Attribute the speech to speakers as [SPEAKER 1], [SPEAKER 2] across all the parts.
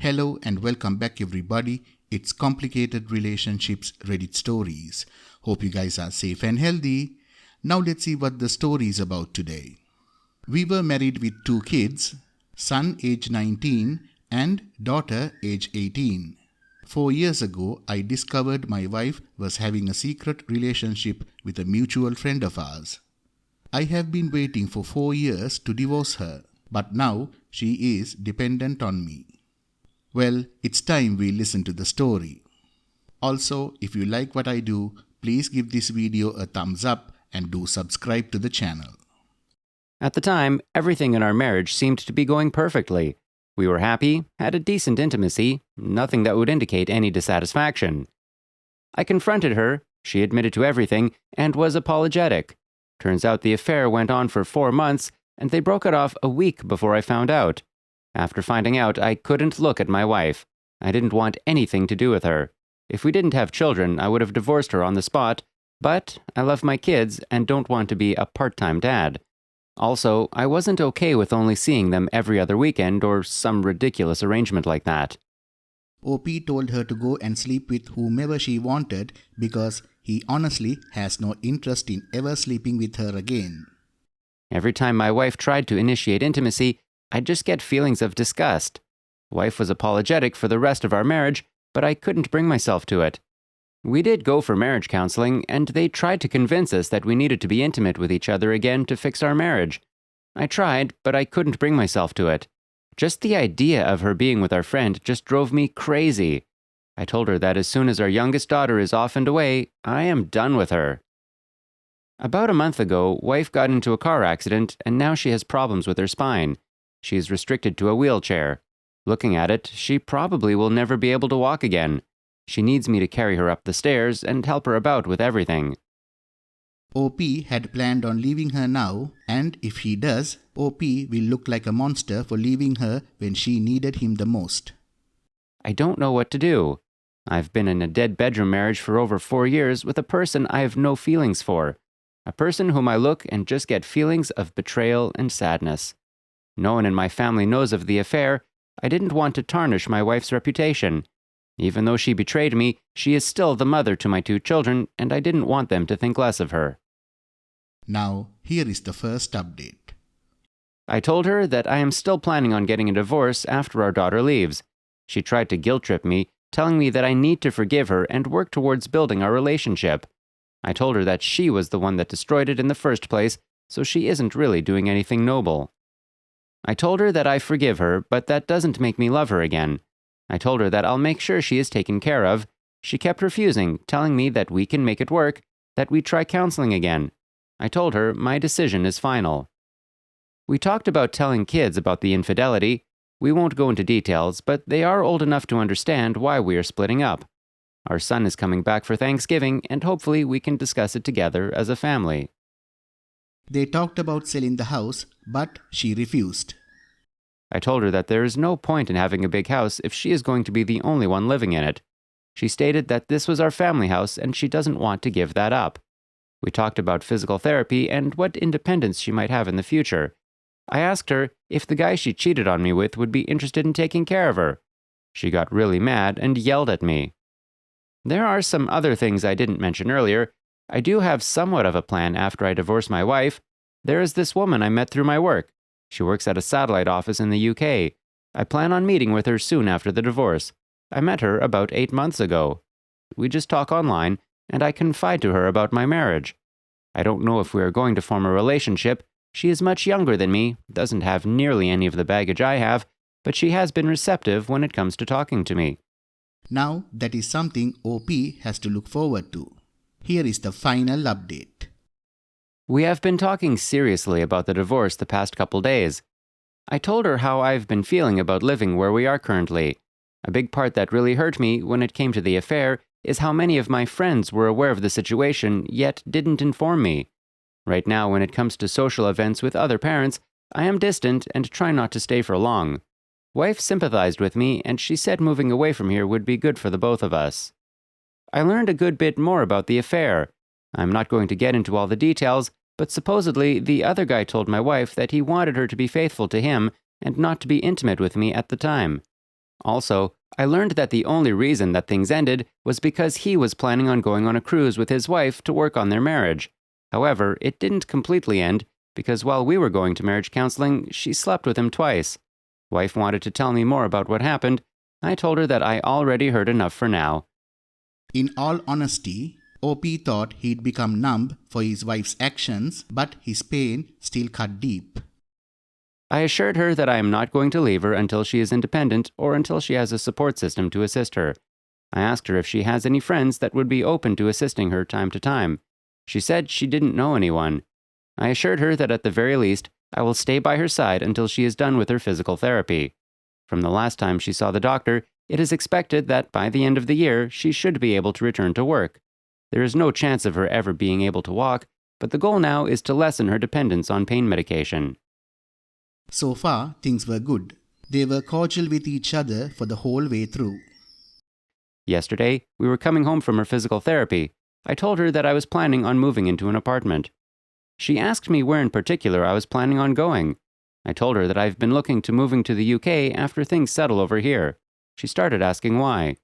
[SPEAKER 1] Hello and welcome back everybody. It's Complicated Relationships Reddit Stories. Hope you guys are safe and healthy. Now let's see what the story is about today. We were married with 2 kids, son age 19 and daughter age 18. 4 years ago, I discovered my wife was having a secret relationship with a mutual friend of ours. I have been waiting for 4 years to divorce her, but now she is dependent on me. Well, it's time we listen to the story. Also, if you like what I do, please give this video a thumbs up and do subscribe to the channel.
[SPEAKER 2] At the time, everything in our marriage seemed to be going perfectly. We were happy, had a decent intimacy, nothing that would indicate any dissatisfaction. I confronted her, she admitted to everything, and was apologetic. Turns out the affair went on for 4 months, and they broke it off a week before I found out. After finding out, I couldn't look at my wife. I didn't want anything to do with her. If we didn't have children, I would have divorced her on the spot, but I love my kids and don't want to be a part-time dad. Also, I wasn't okay with only seeing them every other weekend or some ridiculous arrangement like that.
[SPEAKER 1] OP told her to go and sleep with whomever she wanted because he honestly has no interest in ever sleeping with her again.
[SPEAKER 2] Every time my wife tried to initiate intimacy, I'd just get feelings of disgust. Wife was apologetic for the rest of our marriage, but I couldn't bring myself to it. We did go for marriage counseling, and they tried to convince us that we needed to be intimate with each other again to fix our marriage. I tried, but I couldn't bring myself to it. Just the idea of her being with our friend just drove me crazy. I told her that as soon as our youngest daughter is off and away, I am done with her. About a month ago, wife got into a car accident, and now she has problems with her spine. She is restricted to a wheelchair. Looking at it, she probably will never be able to walk again. She needs me to carry her up the stairs and help her about with everything.
[SPEAKER 1] OP had planned on leaving her now, and if he does, OP will look like a monster for leaving her when she needed him the most.
[SPEAKER 2] I don't know what to do. I've been in a dead bedroom marriage for over 4 years with a person I have no feelings for. A person whom I look and just get feelings of betrayal and sadness. No one in my family knows of the affair. I didn't want to tarnish my wife's reputation. Even though she betrayed me, she is still the mother to my 2 children, and I didn't want them to think less of her.
[SPEAKER 1] Now, here is the first update.
[SPEAKER 2] I told her that I am still planning on getting a divorce after our daughter leaves. She tried to guilt-trip me, telling me that I need to forgive her and work towards building our relationship. I told her that she was the one that destroyed it in the first place, so she isn't really doing anything noble. I told her that I forgive her, but that doesn't make me love her again. I told her that I'll make sure she is taken care of. She kept refusing, telling me that we can make it work, that we try counseling again. I told her my decision is final. We talked about telling kids about the infidelity. We won't go into details, but they are old enough to understand why we are splitting up. Our son is coming back for Thanksgiving, and hopefully we can discuss it together as a family.
[SPEAKER 1] They talked about selling the house, but she refused.
[SPEAKER 2] I told her that there is no point in having a big house if she is going to be the only one living in it. She stated that this was our family house and she doesn't want to give that up. We talked about physical therapy and what independence she might have in the future. I asked her if the guy she cheated on me with would be interested in taking care of her. She got really mad and yelled at me. There are some other things I didn't mention earlier. I do have somewhat of a plan after I divorce my wife. There is this woman I met through my work. She works at a satellite office in the UK. I plan on meeting with her soon after the divorce. I met her about 8 months ago. We just talk online, and I confide to her about my marriage. I don't know if we are going to form a relationship. She is much younger than me, doesn't have nearly any of the baggage I have, but she has been receptive when it comes to talking to me.
[SPEAKER 1] Now, that is something OP has to look forward to. Here is the final update.
[SPEAKER 2] We have been talking seriously about the divorce the past couple days. I told her how I've been feeling about living where we are currently. A big part that really hurt me when it came to the affair is how many of my friends were aware of the situation yet didn't inform me. Right now, when it comes to social events with other parents, I am distant and try not to stay for long. Wife sympathized with me and she said moving away from here would be good for the both of us. I learned a good bit more about the affair. I'm not going to get into all the details, but supposedly the other guy told my wife that he wanted her to be faithful to him and not to be intimate with me at the time. Also, I learned that the only reason that things ended was because he was planning on going on a cruise with his wife to work on their marriage. However, it didn't completely end because while we were going to marriage counseling, she slept with him twice. Wife wanted to tell me more about what happened. I told her that I already heard enough for now.
[SPEAKER 1] In all honesty, OP thought he'd become numb for his wife's actions, but his pain still cut deep.
[SPEAKER 2] I assured her that I am not going to leave her until she is independent or until she has a support system to assist her. I asked her if she has any friends that would be open to assisting her time to time. She said she didn't know anyone. I assured her that at the very least, I will stay by her side until she is done with her physical therapy. From the last time she saw the doctor, it is expected that by the end of the year, she should be able to return to work. There is no chance of her ever being able to walk, but the goal now is to lessen her dependence on pain medication.
[SPEAKER 1] So far, things were good. They were cordial with each other for the whole way through.
[SPEAKER 2] Yesterday, we were coming home from her physical therapy. I told her that I was planning on moving into an apartment. She asked me where in particular I was planning on going. I told her that I've been looking to moving to the UK after things settle over here. She started asking why.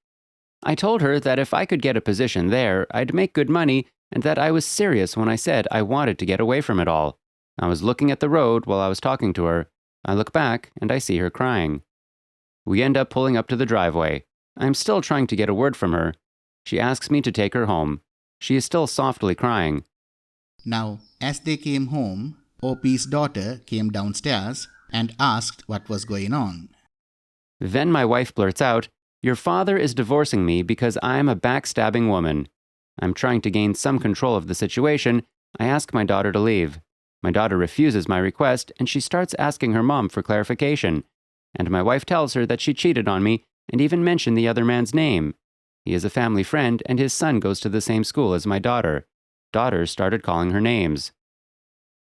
[SPEAKER 2] I told her that if I could get a position there, I'd make good money and that I was serious when I said I wanted to get away from it all. I was looking at the road while I was talking to her. I look back and I see her crying. We end up pulling up to the driveway. I'm still trying to get a word from her. She asks me to take her home. She is still softly crying.
[SPEAKER 1] Now, as they came home, OP's daughter came downstairs and asked what was going on.
[SPEAKER 2] Then my wife blurts out, "Your father is divorcing me because I'm a backstabbing woman." I'm trying to gain some control of the situation. I ask my daughter to leave. My daughter refuses my request and she starts asking her mom for clarification. And my wife tells her that she cheated on me and even mentioned the other man's name. He is a family friend and his son goes to the same school as my daughter. Daughter started calling her names.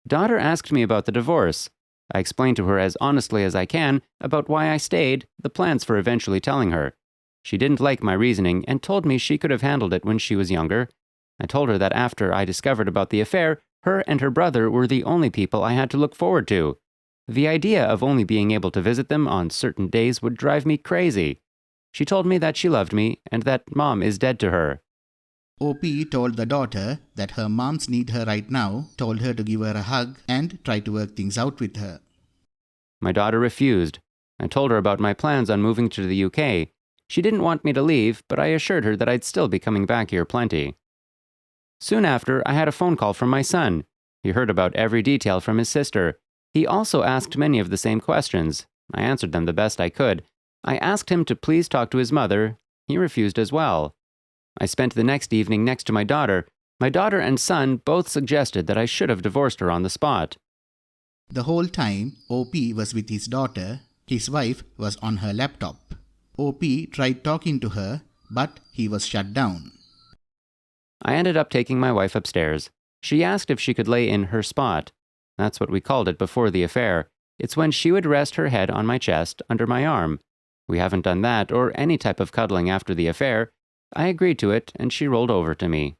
[SPEAKER 2] Daughter asked me about the divorce. I explained to her as honestly as I can about why I stayed, the plans for eventually telling her. She didn't like my reasoning and told me she could have handled it when she was younger. I told her that after I discovered about the affair, her and her brother were the only people I had to look forward to. The idea of only being able to visit them on certain days would drive me crazy. She told me that she loved me and that mom is dead to her.
[SPEAKER 1] OP told the daughter that her moms need her right now, told her to give her a hug and try to work things out with her.
[SPEAKER 2] My daughter refused. I told her about my plans on moving to the UK. She didn't want me to leave, but I assured her that I'd still be coming back here plenty. Soon after, I had a phone call from my son. He heard about every detail from his sister. He also asked many of the same questions. I answered them the best I could. I asked him to please talk to his mother. He refused as well. I spent the next evening next to my daughter. My daughter and son both suggested that I should have divorced her on the spot.
[SPEAKER 1] The whole time, OP was with his daughter. His wife was on her laptop. OP tried talking to her, but he was shut down.
[SPEAKER 2] I ended up taking my wife upstairs. She asked if she could lay in her spot. That's what we called it before the affair. It's when she would rest her head on my chest, under my arm. We haven't done that or any type of cuddling after the affair. I agreed to it, and she rolled over to me.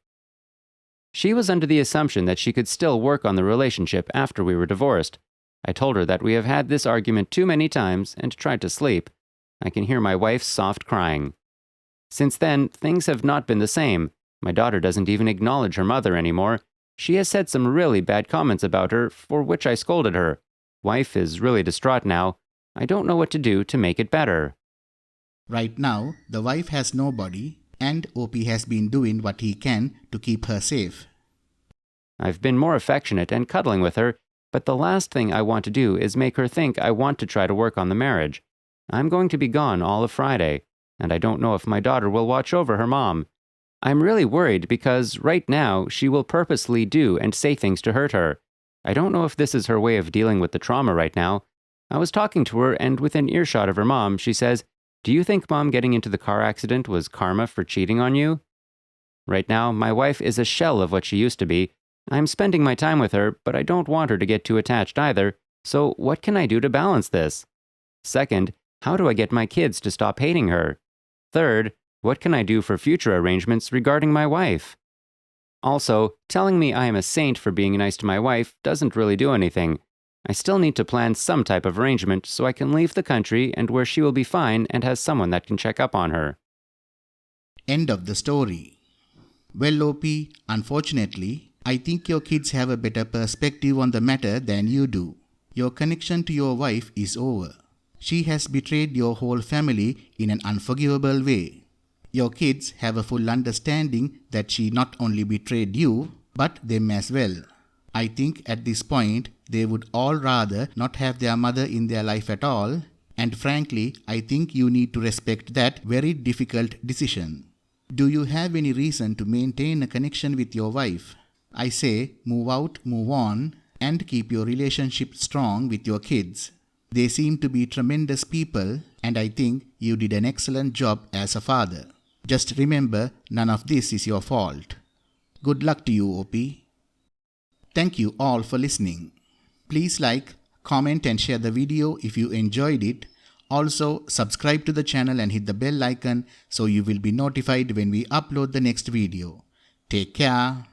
[SPEAKER 2] She was under the assumption that she could still work on the relationship after we were divorced. I told her that we have had this argument too many times and tried to sleep. I can hear my wife's soft crying. Since then, things have not been the same. My daughter doesn't even acknowledge her mother anymore. She has said some really bad comments about her, for which I scolded her. Wife is really distraught now. I don't know what to do to make it better.
[SPEAKER 1] Right now, the wife has nobody, and OP has been doing what he can to keep her safe.
[SPEAKER 2] I've been more affectionate and cuddling with her, but the last thing I want to do is make her think I want to try to work on the marriage. I'm going to be gone all of Friday, and I don't know if my daughter will watch over her mom. I'm really worried because right now she will purposely do and say things to hurt her. I don't know if this is her way of dealing with the trauma right now. I was talking to her and within earshot of her mom, she says, "Do you think Mom getting into the car accident was karma for cheating on you?" Right now, my wife is a shell of what she used to be. I'm spending my time with her, but I don't want her to get too attached either, so what can I do to balance this? Second, how do I get my kids to stop hating her? Third, what can I do for future arrangements regarding my wife? Also, telling me I am a saint for being nice to my wife doesn't really do anything. I still need to plan some type of arrangement so I can leave the country and where she will be fine and has someone that can check up on her.
[SPEAKER 1] End of the story. Well, OP, unfortunately, I think your kids have a better perspective on the matter than you do. Your connection to your wife is over. She has betrayed your whole family in an unforgivable way. Your kids have a full understanding that she not only betrayed you, but them as well. I think at this point, they would all rather not have their mother in their life at all, and frankly, I think you need to respect that very difficult decision. Do you have any reason to maintain a connection with your wife? I say, move out, move on, and keep your relationship strong with your kids. They seem to be tremendous people, and I think you did an excellent job as a father. Just remember, none of this is your fault. Good luck to you, OP. Thank you all for listening. Please like, comment and share the video if you enjoyed it. Also, subscribe to the channel and hit the bell icon so you will be notified when we upload the next video. Take care.